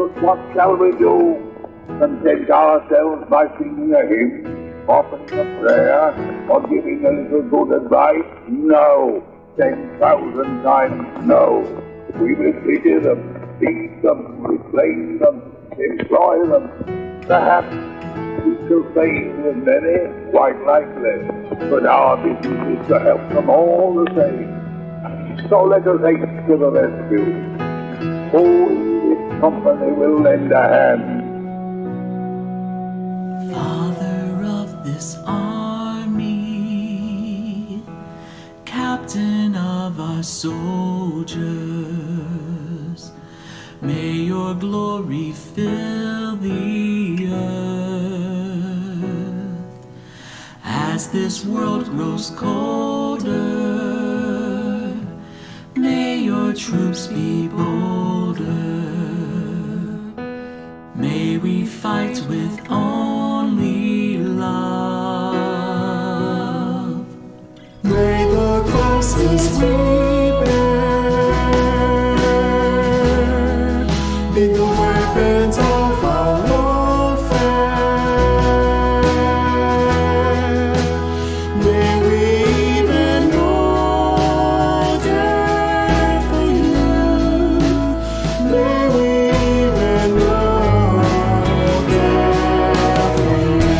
But what shall we do? Content ourselves by singing a hymn, offering a prayer, or giving a little good advice? No, 10,000 times no. We will pity them, feed them, reclaim them, employ them. Perhaps we shall fail with many, quite likely, but our business is to help them all the same. So let us haste to the rescue. Who in this company will lend a hand? Father of this army, Captain of our soldiers, may your glory fill the earth. As this world grows colder, may your troops be bolder. May we fight with only love. May the crosses we bear be the weapons of our warfare. May we even know death for you. May we even know death for you.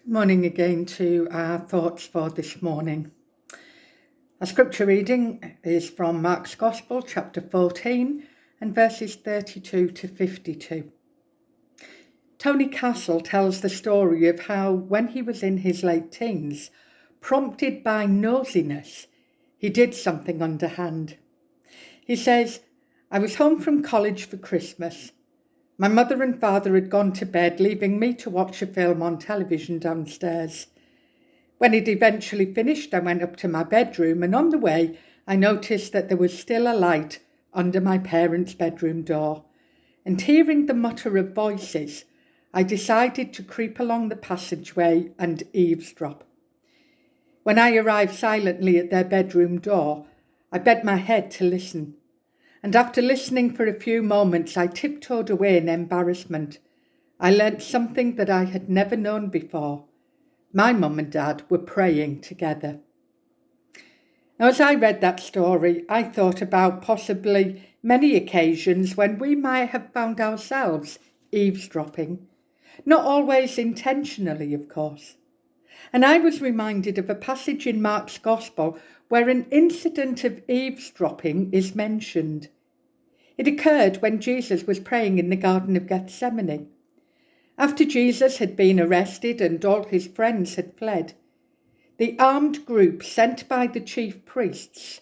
Morning again to our thoughts for this morning. Our scripture reading is from Mark's Gospel, chapter 14, and verses 32 to 52. Tony Castle tells the story of how, when he was in his late teens, prompted by nosiness, he did something underhand. He says, "I was home from college for Christmas. My mother and father had gone to bed, leaving me to watch a film on television downstairs. When it eventually finished, I went up to my bedroom, and on the way, I noticed that there was still a light under my parents' bedroom door. And hearing the mutter of voices, I decided to creep along the passageway and eavesdrop. When I arrived silently at their bedroom door, I bent my head to listen. And after listening for a few moments, I tiptoed away in embarrassment. I learnt something that I had never known before. My mum and dad were praying together." Now, as I read that story, I thought about possibly many occasions when we might have found ourselves eavesdropping. Not always intentionally, of course. And I was reminded of a passage in Mark's Gospel where an incident of eavesdropping is mentioned. It occurred when Jesus was praying in the Garden of Gethsemane. After Jesus had been arrested and all his friends had fled, the armed group sent by the chief priests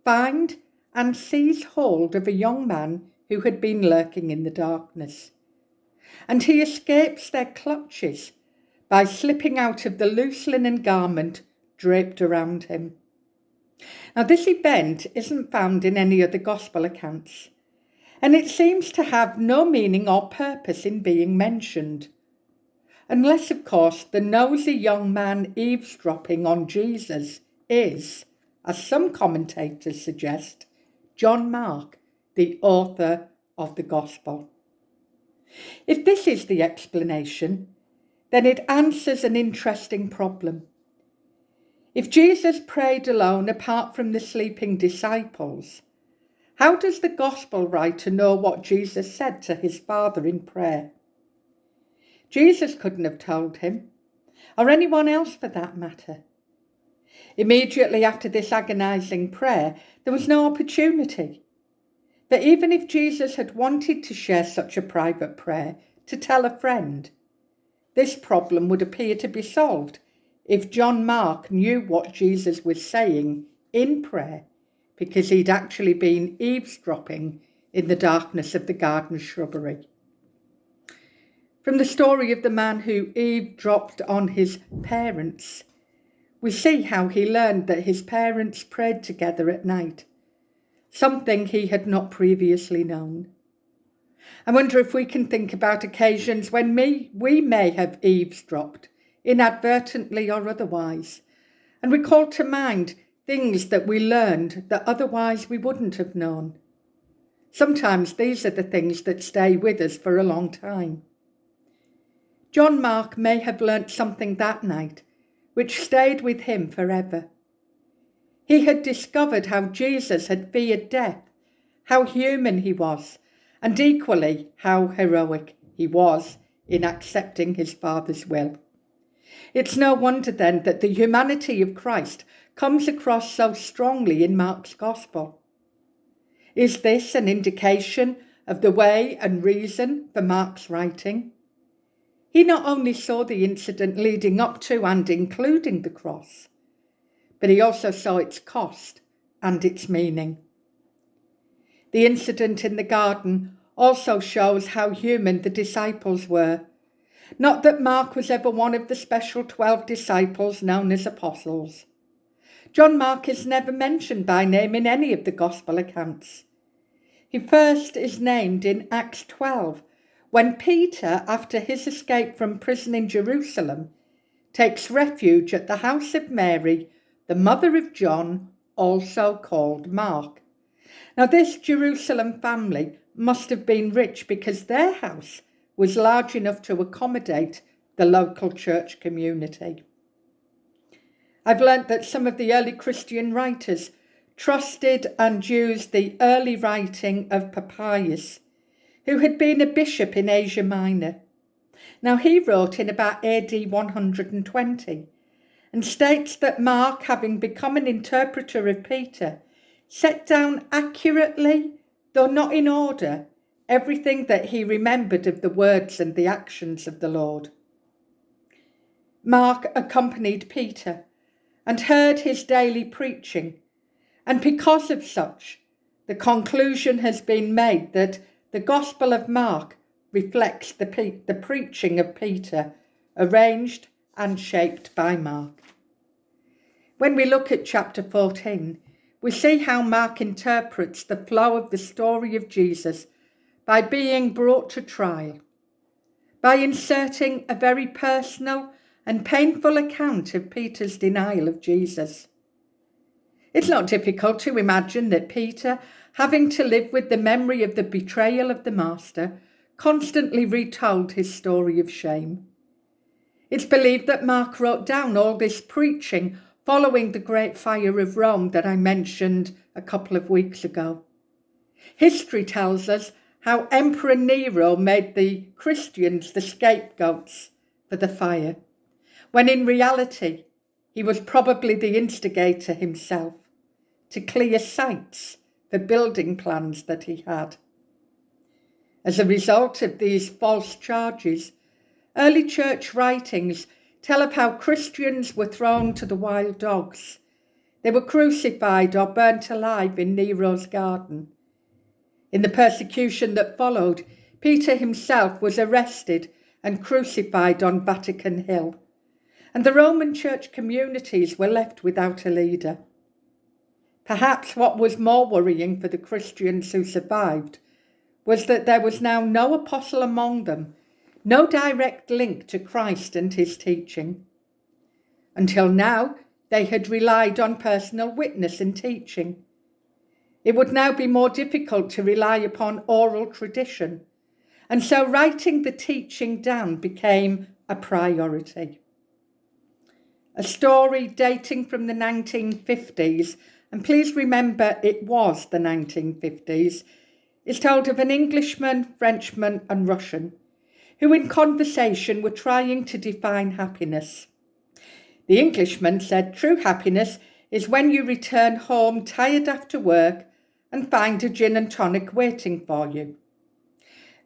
find and seize hold of a young man who had been lurking in the darkness. And he escapes their clutches by slipping out of the loose linen garment draped around him. Now, this event isn't found in any other gospel accounts, and it seems to have no meaning or purpose in being mentioned. Unless, of course, the nosy young man eavesdropping on Jesus is, as some commentators suggest, John Mark, the author of the Gospel. If this is the explanation, then it answers an interesting problem. If Jesus prayed alone apart from the sleeping disciples, how does the Gospel writer know what Jesus said to his Father in prayer? Jesus couldn't have told him, or anyone else for that matter. Immediately after this agonizing prayer, there was no opportunity. But even if Jesus had wanted to share such a private prayer to tell a friend, this problem would appear to be solved if John Mark knew what Jesus was saying in prayer, because he'd actually been eavesdropping in the darkness of the garden shrubbery. From the story of the man who eavesdropped on his parents, we see how he learned that his parents prayed together at night, something he had not previously known. I wonder if we can think about occasions when we may have eavesdropped, inadvertently or otherwise, and we call to mind things that we learned that otherwise we wouldn't have known. Sometimes these are the things that stay with us for a long time. John Mark may have learnt something that night which stayed with him forever. He had discovered how Jesus had feared death, how human he was, and equally how heroic he was in accepting his Father's will. It's no wonder then that the humanity of Christ comes across so strongly in Mark's Gospel. Is this an indication of the way and reason for Mark's writing? He not only saw the incident leading up to and including the cross, but he also saw its cost and its meaning. The incident in the garden also shows how human the disciples were. Not that Mark was ever one of the special 12 disciples known as apostles. John Mark is never mentioned by name in any of the Gospel accounts. He first is named in Acts 12, when Peter, after his escape from prison in Jerusalem, takes refuge at the house of Mary, the mother of John, also called Mark. Now, this Jerusalem family must have been rich because their house was large enough to accommodate the local church community. I've learnt that some of the early Christian writers trusted and used the early writing of Papias, who had been a bishop in Asia Minor. Now, he wrote in about AD 120 and states that Mark, having become an interpreter of Peter, set down accurately, though not in order, everything that he remembered of the words and the actions of the Lord. Mark accompanied Peter and heard his daily preaching, and because of such, the conclusion has been made that the Gospel of Mark reflects the preaching of Peter, arranged and shaped by Mark. When we look at chapter 14, we see how Mark interprets the flow of the story of Jesus by being brought to trial, by inserting a very personal and painful account of Peter's denial of Jesus. It's not difficult to imagine that Peter, having to live with the memory of the betrayal of the Master, constantly retold his story of shame. It's believed that Mark wrote down all this preaching following the great fire of Rome that I mentioned a couple of weeks ago. History tells us how Emperor Nero made the Christians the scapegoats for the fire, when in reality he was probably the instigator himself to clear sites for building plans that he had. As a result of these false charges, early church writings tell of how Christians were thrown to the wild dogs. They were crucified or burnt alive in Nero's garden. In the persecution that followed, Peter himself was arrested and crucified on Vatican Hill, and the Roman church communities were left without a leader. Perhaps what was more worrying for the Christians who survived was that there was now no apostle among them, no direct link to Christ and his teaching. Until now, they had relied on personal witness and teaching. It would now be more difficult to rely upon oral tradition, and so writing the teaching down became a priority. A story dating from the 1950s, and please remember it was the 1950s, is told of an Englishman, Frenchman and Russian who in conversation were trying to define happiness. The Englishman said true happiness is when you return home tired after work and find a gin and tonic waiting for you.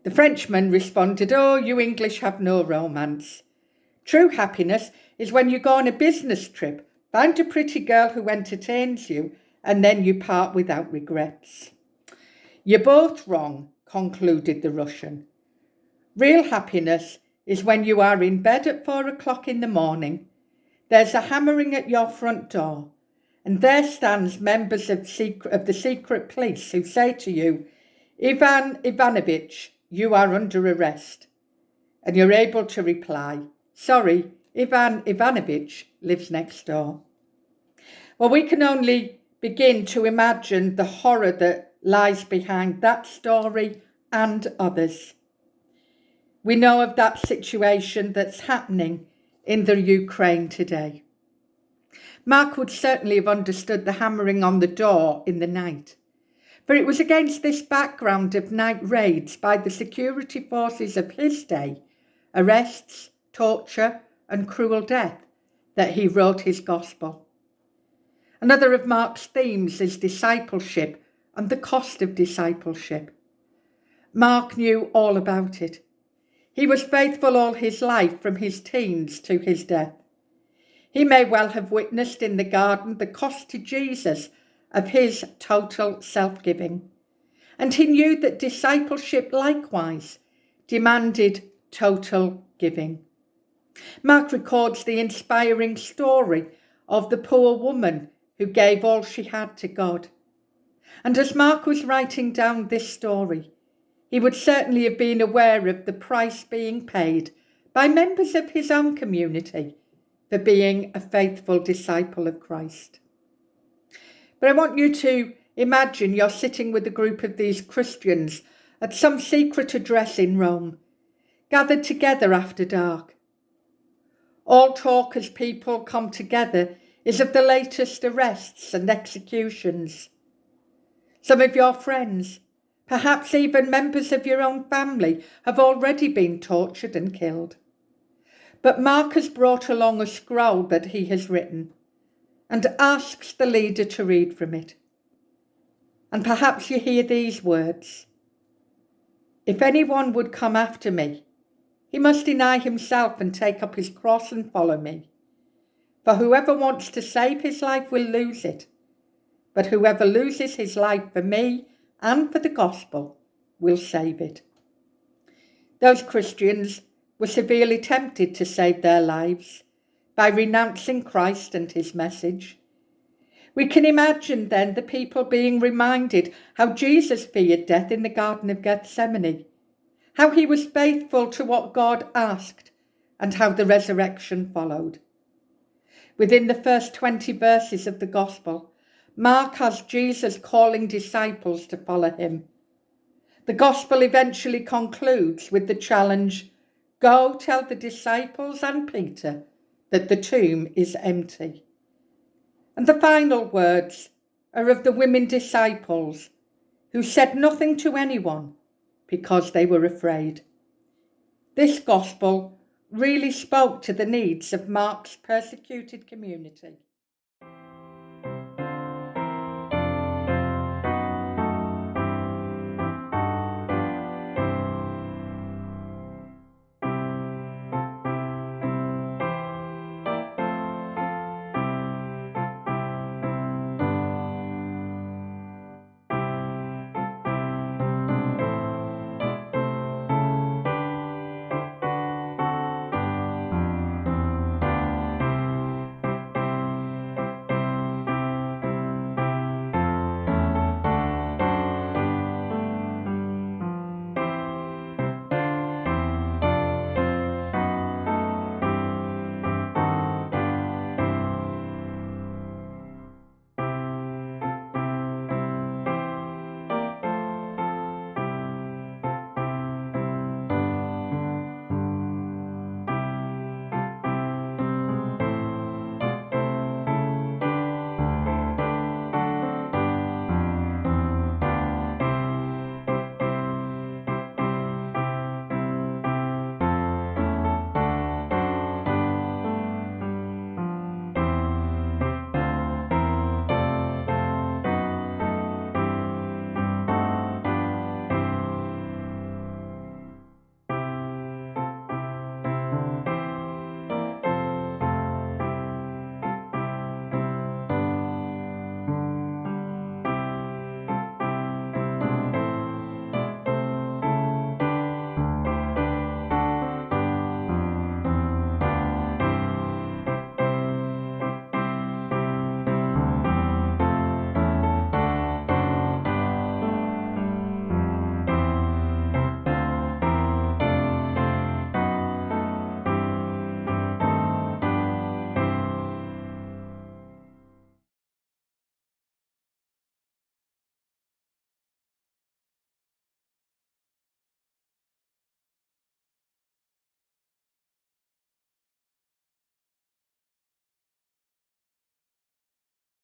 The Frenchman responded, "Oh, you English have no romance. True happiness is when you go on a business trip, find a pretty girl who entertains you, and then you part without regrets." "You're both wrong," concluded the Russian. "Real happiness is when you are in bed at 4 o'clock in the morning, there's a hammering at your front door, and there stands members of the secret police who say to you, 'Ivan Ivanovich, you are under arrest.' And you're able to reply, 'Sorry, Ivan Ivanovich lives next door.'" Well, we can only begin to imagine the horror that lies behind that story and others. We know of that situation that's happening in the Ukraine today. Mark would certainly have understood the hammering on the door in the night, for it was against this background of night raids by the security forces of his day, arrests, torture and cruel death, that he wrote his gospel. Another of Mark's themes is discipleship and the cost of discipleship. Mark knew all about it. He was faithful all his life from his teens to his death. He may well have witnessed in the garden the cost to Jesus of his total self-giving. And he knew that discipleship likewise demanded total giving. Mark records the inspiring story of the poor woman who gave all she had to God. And as Mark was writing down this story, he would certainly have been aware of the price being paid by members of his own community for being a faithful disciple of Christ. But I want you to imagine you're sitting with a group of these Christians at some secret address in Rome, gathered together after dark. All talk as people come together is of the latest arrests and executions. Some of your friends, Perhaps even members of your own family have already been tortured and killed. But Mark has brought along a scroll that he has written and asks the leader to read from it. And perhaps you hear these words: "If anyone would come after me, he must deny himself and take up his cross and follow me. For whoever wants to save his life will lose it, but whoever loses his life for me and for the gospel will save it." Those Christians were severely tempted to save their lives by renouncing Christ and his message. We can imagine then the people being reminded how Jesus feared death in the Garden of Gethsemane, how he was faithful to what God asked, and how the resurrection followed. Within the first 20 verses of the Gospel, Mark has Jesus calling disciples to follow him. The Gospel eventually concludes with the challenge, "Go tell the disciples and Peter that the tomb is empty." And the final words are of the women disciples who said nothing to anyone because they were afraid. This Gospel really spoke to the needs of Mark's persecuted community.